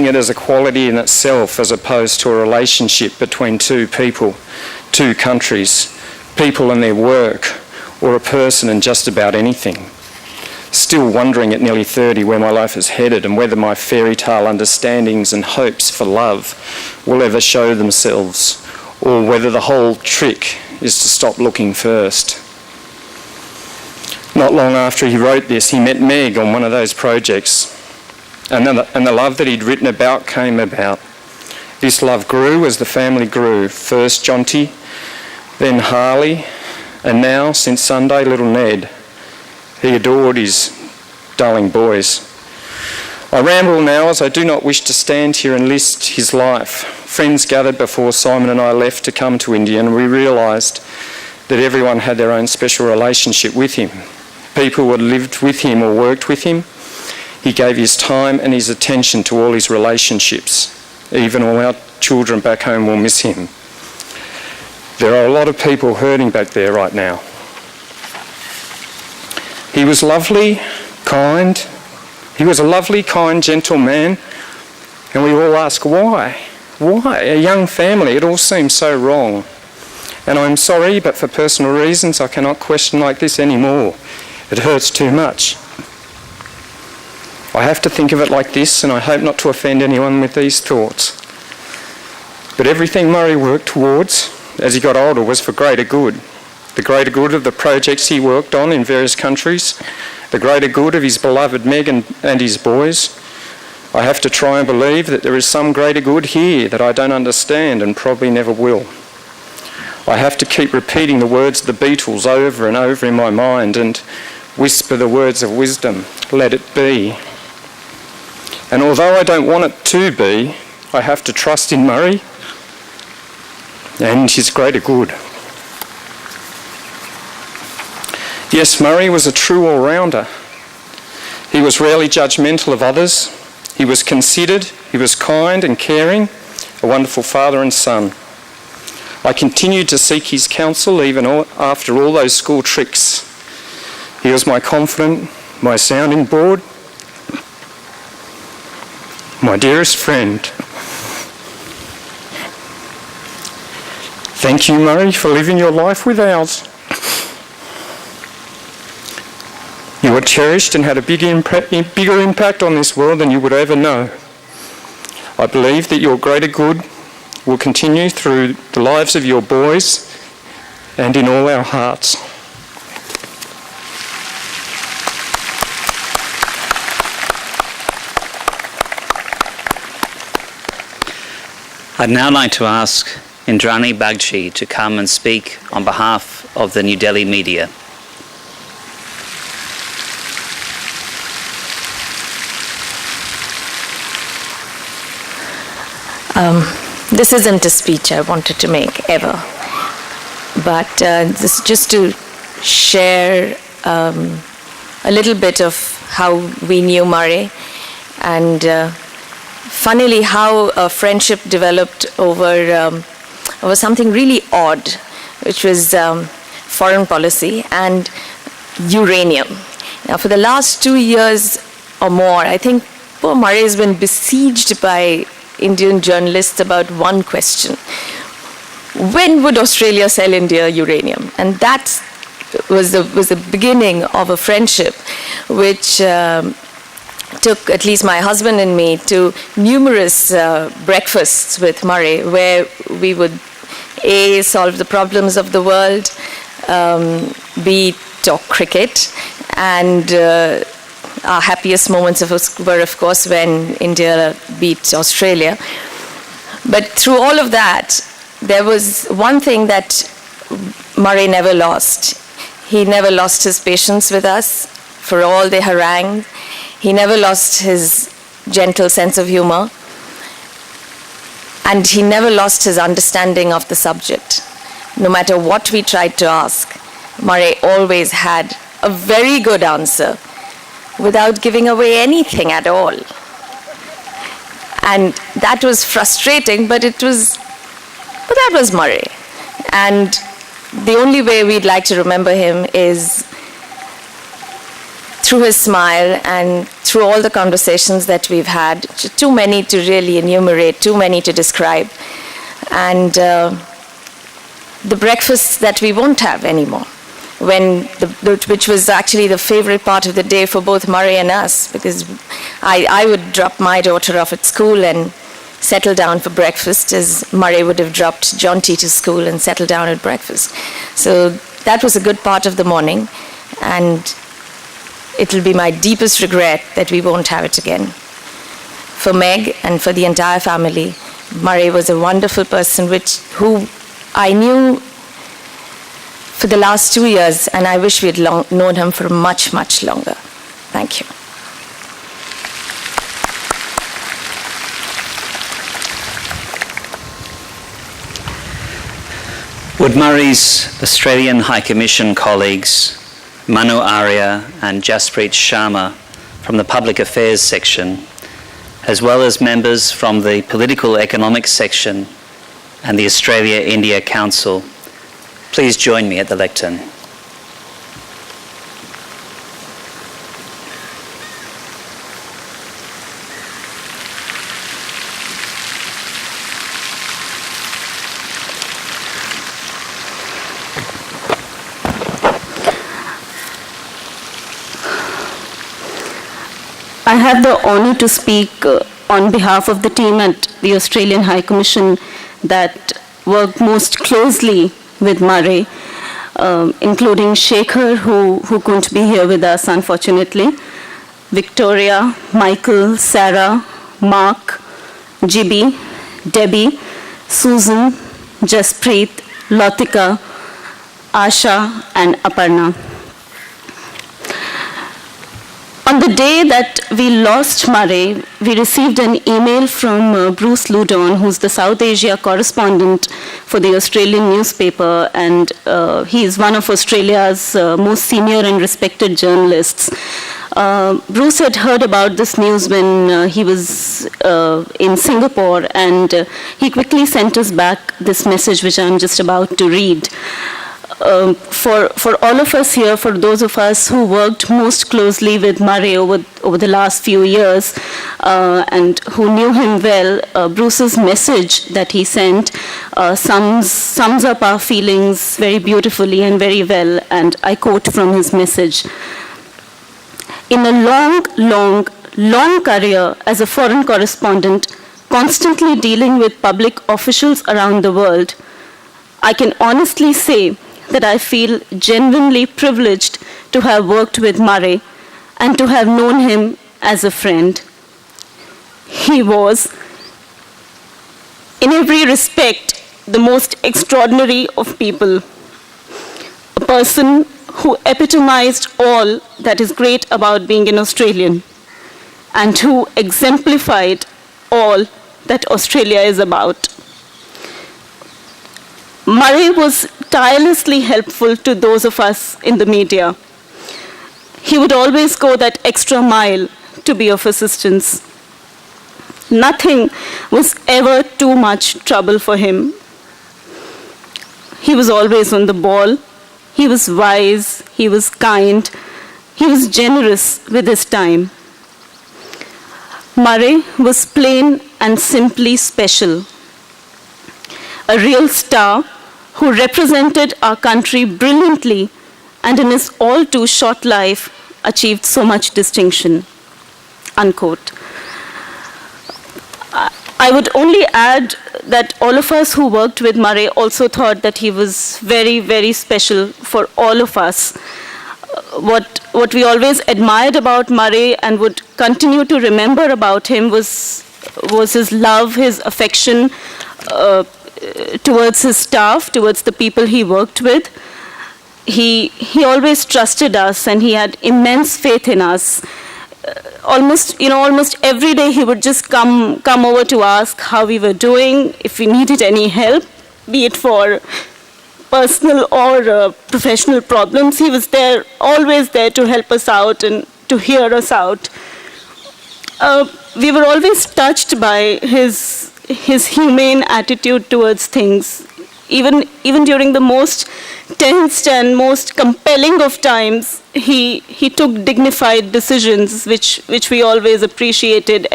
it as a quality in itself as opposed to a relationship between two people, two countries, people and their work, or a person and just about anything. Still wondering at nearly 30 where my life is headed and whether my fairy tale understandings and hopes for love will ever show themselves, or whether the whole trick is to stop looking first. Not long after he wrote this, he met Meg on one of those projects, and the love that he'd written about came about. This love grew as the family grew. First Jonty, then Harley, and now, since Sunday, little Ned. He adored his darling boys. I ramble now as I do not wish to stand here and list his life. Friends gathered before Simon and I left to come to India, and we realised that everyone had their own special relationship with him. People who had lived with him or worked with him. He gave his time and his attention to all his relationships. Even all our children back home will miss him. There are a lot of people hurting back there right now. He was lovely, kind. He was a lovely, kind, gentle man. And we all ask, why? Why? A young family, it all seems so wrong. And I'm sorry, but for personal reasons, I cannot question like this anymore. It hurts too much. I have to think of it like this, and I hope not to offend anyone with these thoughts. But everything Murray worked towards as he got older was for greater good. The greater good of the projects he worked on in various countries, the greater good of his beloved Meg and his boys. I have to try and believe that there is some greater good here that I don't understand and probably never will. I have to keep repeating the words of the Beatles over and over in my mind and whisper the words of wisdom, let it be. And although I don't want it to be, I have to trust in Murray and his greater good. Yes, Murray was a true all-rounder. He was rarely judgmental of others. He was considered, he was kind and caring, a wonderful father and son. I continued to seek his counsel even after all those school tricks. He was my confidant, my sounding board, my dearest friend. Thank you, Murray, for living your life with ours. You were cherished and had a bigger impact on this world than you would ever know. I believe that your greater good will continue through the lives of your boys and in all our hearts. I'd now like to ask Indrani Bagchi to come and speak on behalf of the New Delhi media. This isn't a speech I wanted to make ever, but this just to share a little bit of how we knew Murray, and funnily how a friendship developed over something really odd, which was foreign policy and uranium. Now, for the last 2 years or more, I think poor Murray has been besieged by Indian journalists about one question: when would Australia sell India uranium? And that was the beginning of a friendship which took at least my husband and me to numerous breakfasts with Murray, where we would A, solve the problems of the world, B, talk cricket, and our happiest moments were, of course, when India beat Australia. But through all of that, there was one thing that Murray never lost. He never lost his patience with us for all the harangue. He never lost his gentle sense of humor. And he never lost his understanding of the subject. No matter what we tried to ask, Murray always had a very good answer without giving away anything at all. And that was frustrating, but that was Murray. And the only way we'd like to remember him is through his smile and through all the conversations that we've had, too many to really enumerate, too many to describe, and the breakfasts that we won't have anymore, which was actually the favorite part of the day for both Murray and us, because I would drop my daughter off at school and settle down for breakfast, as Murray would have dropped Jonty to school and settled down at breakfast. So that was a good part of the morning, and it'll be my deepest regret that we won't have it again. For Meg and for the entire family, Murray was a wonderful person who I knew for the last 2 years, and I wish we had known him for much, much longer. Thank you. Would Murray's Australian High Commission colleagues, Manu Arya and Jaspreet Sharma from the Public Affairs section, as well as members from the Political Economics section and the Australia-India Council, please join me at the lectern. I have the honor to speak on behalf of the team at the Australian High Commission that worked most closely with Murray, including Shekhar, who couldn't be here with us, unfortunately, Victoria, Michael, Sarah, Mark, Jibby, Debbie, Susan, Jaspreet, Latika, Asha, and Aparna. On the day that we lost Murray, we received an email from Bruce Loudon, who's the South Asia correspondent for the Australian newspaper, and he is one of Australia's most senior and respected journalists. Bruce had heard about this news when he was in Singapore, and he quickly sent us back this message, which I'm just about to read. For all of us here, for those of us who worked most closely with Murray over the last few years and who knew him well, Bruce's message that he sent sums up our feelings very beautifully and very well, and I quote from his message. In a long career as a foreign correspondent, constantly dealing with public officials around the world, I can honestly say that I feel genuinely privileged to have worked with Murray and to have known him as a friend. He was, in every respect, the most extraordinary of people, a person who epitomized all that is great about being an Australian and who exemplified all that Australia is about. Murray was tirelessly helpful to those of us in the media. He would always go that extra mile to be of assistance. Nothing was ever too much trouble for him. He was always on the ball. He was wise. He was kind. He was generous with his time. Murray was plain and simply special. A real star who represented our country brilliantly and in his all too short life achieved so much distinction. Unquote. I would only add that all of us who worked with Murray also thought that he was very, very special for all of us. What we always admired about Murray and would continue to remember about him was his love, his affection, towards his staff, towards the people he worked with. He always trusted us and he had immense faith in us. Almost every day he would just come over to ask how we were doing, if we needed any help, be it for personal or professional problems. He was there, always there to help us out and to hear us out. We were always touched by his humane attitude towards things. even during the most tensed and most compelling of times, he took dignified decisions, which we always appreciated.